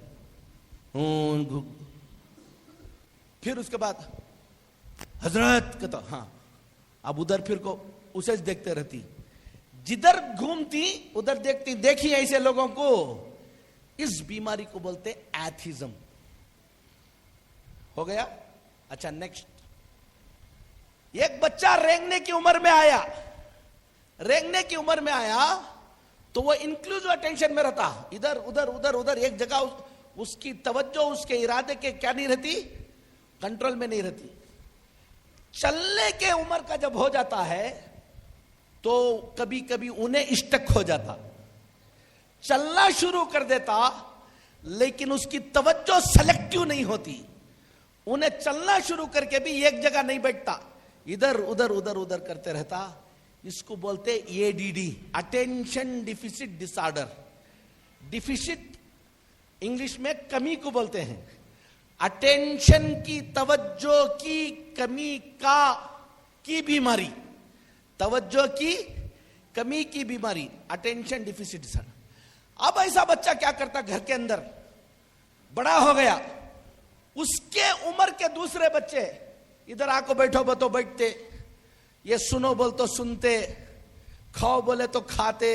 پھر اس کے بعد حضرت کہتا، ہاں، اب ادھر پھر کو اسے دیکھتے رہتی، جدھر گھومتی ادھر دیکھتی. دیکھی ایسے لوگوں کو. اس بیماری کو بولتے ایتھیزم. ہو گیا؟ اچھا، نیکسٹ. ایک بچہ رینگنے کی عمر میں آیا، رینگنے کی عمر میں آیا تو وہ انکلوزیو اٹینشن میں رہتا، ادھر ادھر ادھر ادھر ایک جگہ. اس کی توجہ اس کے ارادے کے کیا نہیں رہتی؟ کنٹرول میں نہیں رہتی. چلنے کے عمر کا جب ہو جاتا ہے تو کبھی کبھی انہیں اسٹک ہو جاتا، چلنا شروع کر دیتا، لیکن اس کی توجہ سیلیکٹیو نہیں ہوتی. انہیں چلنا شروع کر کے بھی ایک جگہ نہیں بیٹھتا، ادھر ادھر ادھر ادھر کرتے رہتا. اس کو بولتے ADD، اٹینشن ڈیفیسٹ ڈس آرڈر. ڈیفیسٹ انگلش میں کمی کو بولتے ہیں. اٹینشن کی، توجہ کی کمی کی بیماری، توجہ کی کمی کی بیماری، اٹینشن ڈیفیسٹ ڈس آرڈر. اب ایسا بچہ کیا کرتا؟ گھر کے اندر بڑا ہو گیا، اس کے عمر کے دوسرے بچے ادھر آ کو بیٹھو بو تو بیٹھتے، یہ سنو بول تو سنتے، کھاؤ بولے تو کھاتے،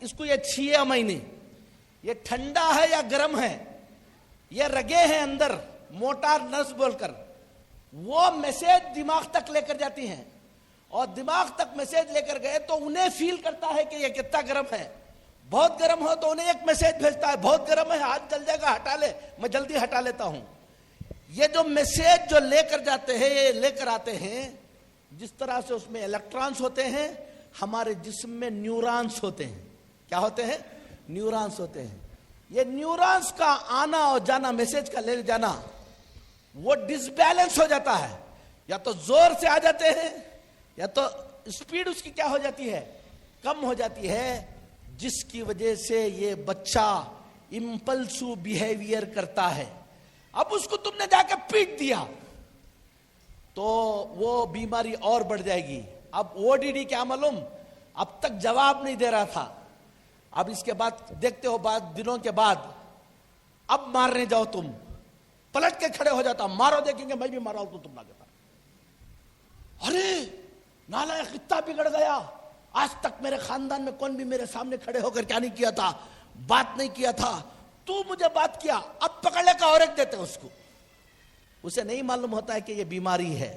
اس کو یہ 6 مہینے یہ ٹھنڈا ہے یا گرم ہے، یہ رگے ہیں اندر، موٹار نس بول کر وہ میسج دماغ تک لے کر جاتی ہیں، اور دماغ تک میسج لے کر گئے تو انہیں فیل کرتا ہے کہ یہ کتنا گرم ہے. بہت گرم ہو تو انہیں ایک میسج بھیجتا ہے بہت گرم ہے، ہاتھ جل جائے گا، ہٹا لے، میں جلدی ہٹا لیتا ہوں. یہ جو میسج جو لے کر جاتے ہیں، یہ لے کر آتے ہیں، جس طرح سے اس میں الیکٹرانس ہوتے ہیں، ہمارے جسم میں نیورانس ہوتے ہیں. کیا ہوتے ہیں؟ نیورانس ہوتے ہیں. یہ نیورانس کا آنا اور جانا، میسج کا لے جانا، وہ ڈس بیلنس ہو جاتا ہے. یا تو زور سے آ جاتے ہیں یا تو اسپیڈ اس کی کیا ہو جاتی ہے؟ کم ہو جاتی ہے، جس کی وجہ سے یہ بچہ امپلسو بیہیویئر کرتا ہے. اب اس کو تم نے جا کے پیٹ دیا تو وہ بیماری اور بڑھ جائے گی. اب ODD کیا معلوم، اب تک جواب نہیں دے رہا تھا، اب اس کے بعد دیکھتے ہو بعد دنوں کے بعد اب مارنے جاؤ، تم پلٹ کے کھڑے ہو جاتا، مارو، دیکھیں گے میں بھی مارا ہوں تو تم نہ دیتا. ارے نالائق اتنا بگڑ گیا، آج تک میرے خاندان میں کون بھی میرے سامنے کھڑے ہو کر کیا نہیں کیا تھا، بات نہیں کیا تھا، تو مجھے بات کیا، اب پکڑنے کا اور ایک دیتے اس کو. اسے نہیں معلوم ہوتا ہے کہ یہ بیماری ہے.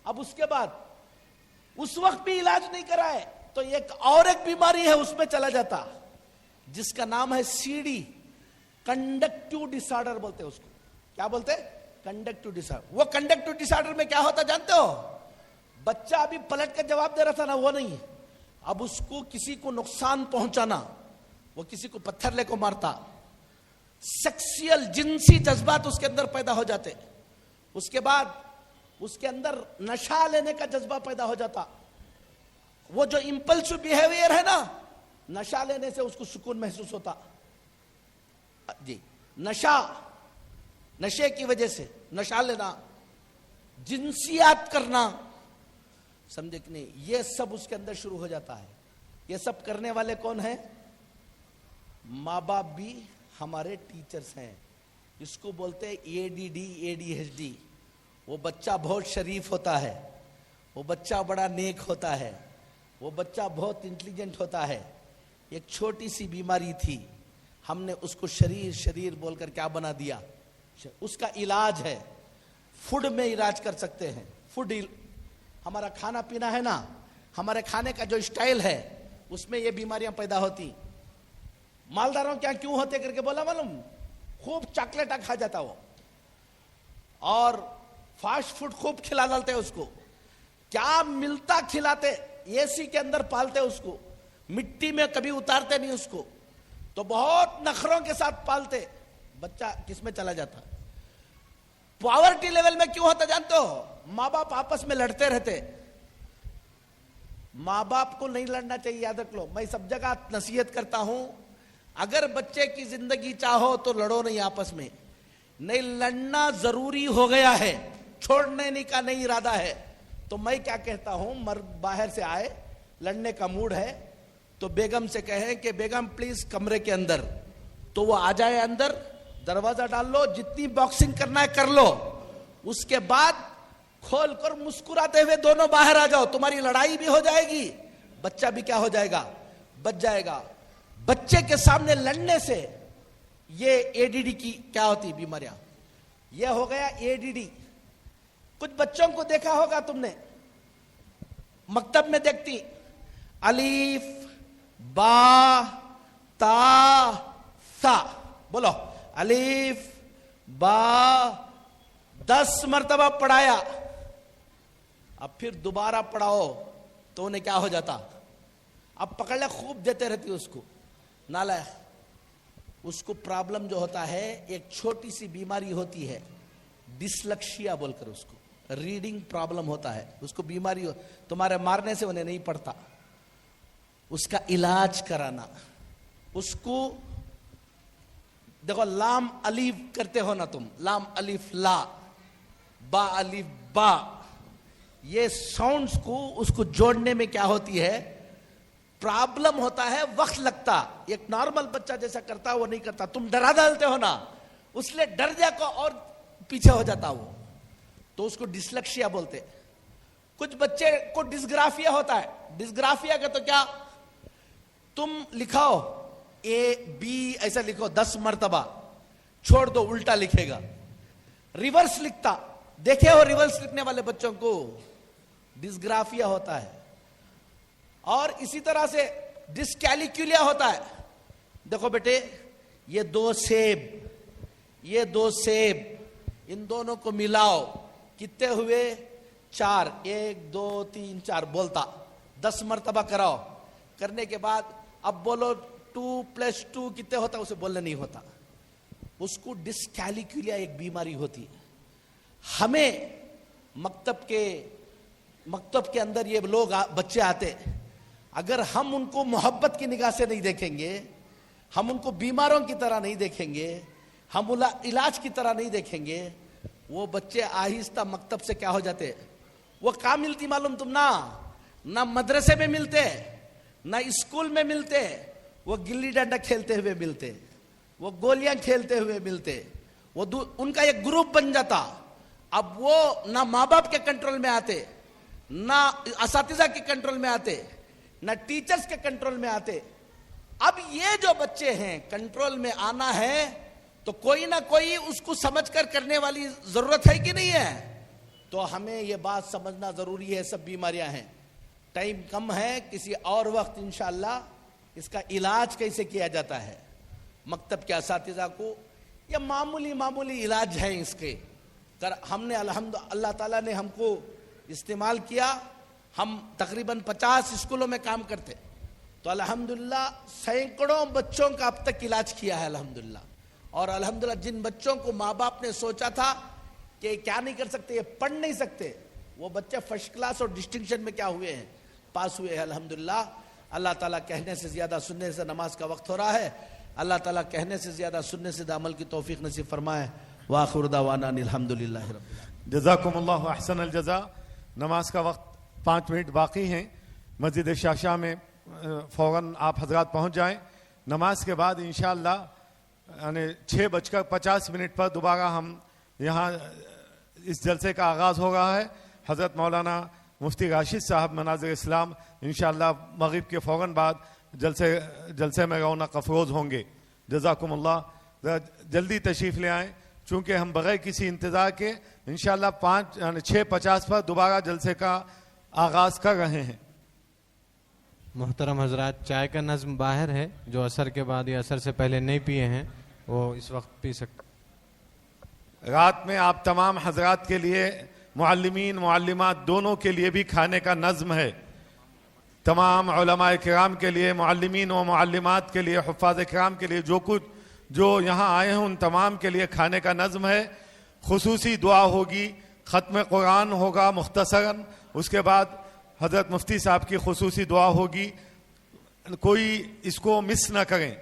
اب اس کے بعد اس وقت بھی علاج نہیں کرائے تو ایک اور ایک بیماری ہے اس میں چلا جاتا، جس کا نام ہے CD، کنڈکٹیو ڈس آرڈر بولتے ہیں اس کو. کیا بولتے؟ کنڈکٹیو ڈس آرڈر. وہ کنڈکٹیو ڈس آرڈر میں کیا ہوتا جانتے ہو؟ بچہ ابھی پلٹ کے جواب دے رہا تھا نا، وہ نہیں، اب اس کو کسی کو نقصان پہنچانا، وہ کسی کو پتھر لے کو مارتا، سیکسیل جنسی جذبات اس کے اندر پیدا ہو جاتے. اس کے بعد اس کے اندر نشہ لینے کا جذبہ پیدا ہو جاتا. وہ جو امپلسو بیہیویئر ہے نا، نشہ لینے سے اس کو سکون محسوس ہوتا. جی، نشے کی وجہ سے نشہ لینا، جنسیات کرنا، سمجھے کہ نہیں، یہ سب اس کے اندر شروع ہو جاتا ہے. یہ سب کرنے والے کون ہیں؟ ماں باپ بھی ہمارے ٹیچرز ہیں. اس کو بولتے ہیں ADD ADHD. وہ بچہ بہت شریف ہوتا ہے، وہ بچہ بڑا نیک ہوتا ہے، وہ بچہ بہت انٹیلیجنٹ ہوتا ہے. ایک چھوٹی سی بیماری تھی، ہم نے اس کو شریر بول کر کیا بنا دیا. اس کا علاج ہے، فوڈ میں علاج کر سکتے ہیں. فوڈ، ہمارا کھانا پینا ہے نا، ہمارے کھانے کا جو اسٹائل ہے اس میں یہ بیماریاں پیدا ہوتی. مالداروں کیا کیوں ہوتے کر کے بولا معلوم؟ خوب چاکلیٹ کھا جاتا وہ، اور فاسٹ فوڈ خوب کھلا ڈالتے اس کو، کیا ملتا کھلاتے، AC کے اندر پالتے اس کو، مٹی میں کبھی اتارتے نہیں اس کو، تو بہت نخروں کے ساتھ پالتے. بچہ کس میں چلا جاتا؟ پاورٹی لیول میں کیوں ہوتا جانتے ہو؟ ماں باپ آپس میں لڑتے رہتے. ماں باپ کو نہیں لڑنا چاہیے، یاد رکھ لو. میں سب جگہ نصیحت کرتا ہوں، اگر بچے کی زندگی چاہو تو لڑو نہیں آپس میں. نہیں لڑنا ضروری ہو گیا ہے، چھوڑنے کا نہیں ارادہ ہے. تو میں کیا کہتا ہوں، مرد باہر سے آئے، لڑنے کا موڈ ہے تو بیگم سے کہیں کہ بیگم پلیز کمرے کے اندر، تو وہ آ جائے اندر، دروازہ ڈال لو، جتنی باکسنگ کرنا ہے کر لو. اس کے بعد کھول کر مسکراتے ہوئے دونوں باہر آ جاؤ، تمہاری لڑائی بھی ہو جائے گی، بچہ بھی کیا ہو جائے گا، بچ جائے گا. بچے کے سامنے لڑنے سے یہ ADD کی کیا ہوتی بیماریاں. یہ ہو گیا ADD. کچھ بچوں کو دیکھا ہوگا تم نے، مکتب میں دیکھتی، الف با تا سا، بولو الف با 10 مرتبہ پڑھایا، اب پھر دوبارہ پڑھاؤ تو انہیں کیا ہو جاتا، اب پکڑ لے، خوب دیتے رہتی اس کو. نالائق. اس کو پرابلم جو ہوتا ہے، ایک چھوٹی سی بیماری ہوتی ہے، ڈسلکشیا بول کر، اس کو ریڈنگ پرابلم ہوتا ہے، اس کو بیماری تمہارے مارنے سے انہیں نہیں پڑتا. اس کا علاج کرانا. اس کو دیکھو، لام الف کرتے ہو نا تم، لام الف لا، با الف با، یہ ساؤنڈز کو اس کو جوڑنے میں کیا ہوتی ہے، پرابلم ہوتا ہے، وقت لگتا. ایک نارمل بچہ جیسا کرتا وہ نہیں کرتا. تم ڈرا ڈالتے ہو نا، اس لیے ڈر جا کو اور پیچھے ہو جاتا وہ، تو اس کو ڈسلکشیا بولتے. کچھ بچے کو ڈسگرافیا ہوتا ہے. ڈسگرافیا کا تو کیا، تم لکھاؤ اے بی ایسا لکھو 10 مرتبہ, چھوڑ دو الٹا لکھے گا. ریورس لکھتا, دیکھے ہو ریورس لکھنے والے بچوں کو ڈسگرافیا ہوتا ہے. اور اسی طرح سے ڈسکیلیکولیا ہوتا ہے. دیکھو بیٹے, یہ 2 سیب, یہ 2 سیب, ان دونوں کو ملاؤ, کتنے ہوئے؟ 4. 1 2 3 4 بولتا, 10 مرتبہ کراؤ. کرنے کے بعد اب بولو 2 + 2 کتنے ہوتا, اسے بولنا نہیں ہوتا. اس کو ڈسکیلیکولیا ایک بیماری ہوتی ہے. ہمیں مکتب کے اندر یہ لوگ بچے آتے, اگر ہم ان کو محبت کی نگاہ سے نہیں دیکھیں گے, ہم ان کو بیماروں کی طرح نہیں دیکھیں گے, ہم علاج کی طرح نہیں دیکھیں گے, وہ بچے آہستہ مکتب سے کیا ہو جاتے؟ وہ کہاں ملتی معلوم تم نہ مدرسے میں ملتے, نہ اسکول میں ملتے, وہ گلی ڈنڈا کھیلتے ہوئے ملتے, وہ گولیاں کھیلتے ہوئے ملتے, وہ ان کا ایک گروپ بن جاتا. اب وہ نہ ماں باپ کے کنٹرول میں آتے, نہ اساتذہ کے کنٹرول میں آتے, نہ ٹیچرز کے کنٹرول میں آتے. اب یہ جو بچے ہیں کنٹرول میں آنا ہے تو کوئی نہ کوئی اس کو سمجھ کر کرنے والی ضرورت ہے کہ نہیں ہے؟ تو ہمیں یہ بات سمجھنا ضروری ہے. سب بیماریاں ہیں, ٹائم کم ہے, کسی اور وقت انشاءاللہ اس کا علاج کیسے کیا جاتا ہے. مکتب کے اساتذہ کو یہ معمولی علاج ہے اس کے. ہم نے اللہ تعالیٰ نے ہم کو استعمال کیا. ہم تقریباً 50 اسکولوں میں کام کرتے, تو الحمدللہ سینکڑوں بچوں کا اب تک علاج کیا ہے الحمدللہ. اور الحمدللہ جن بچوں کو ماں باپ نے سوچا تھا کہ کیا نہیں کر سکتے, یہ پڑھ نہیں سکتے, وہ بچے فرسٹ کلاس اور ڈسٹنکشن میں کیا ہوئے ہیں, پاس ہوئے ہیں الحمدللہ. اللہ تعالیٰ کہنے سے زیادہ سننے سے, نماز کا وقت ہو رہا ہے, اللہ تعالیٰ کہنے سے زیادہ سننے سے عمل کی توفیق نصیب فرمائے. وآخر دعوانا الحمدللہ رب العالمین. جزاکم اللہ احسن الجزا. نماز کا وقت 5 منٹ باقی ہیں. مسجد شاشہ میں فوراً آپ حضرات پہنچ جائیں. نماز کے بعد انشاءاللہ یعنی 6:50 پر دوبارہ ہم یہاں اس جلسے کا آغاز ہو رہا ہے. حضرت مولانا مفتی راشد صاحب مناظر اسلام انشاءاللہ مغرب کے فوراً بعد جلسے میں رونق افروز ہوں گے. جزاکم اللہ. جلدی تشریف لے آئیں چونکہ ہم بغیر کسی انتظار کے انشاءاللہ 6:50 پر دوبارہ جلسے کا آغاز کر رہے ہیں. محترم حضرات, چائے کا نظم باہر ہے, جو عصر کے بعد یا عصر سے پہلے نہیں پیے ہیں وہ اس وقت پی سکتے. رات میں آپ تمام حضرات کے لیے, معلمین معلمات دونوں کے لیے بھی کھانے کا نظم ہے. تمام علماء کرام کے لیے, معلمین و معلمات کے لیے, حفاظ کرام کے لیے, جو یہاں آئے ہیں ان تمام کے لیے کھانے کا نظم ہے. خصوصی دعا ہوگی, ختم قرآن ہوگا مختصراً, اس کے بعد حضرت مفتی صاحب کی خصوصی دعا ہوگی. کوئی اس کو مس نہ کریں.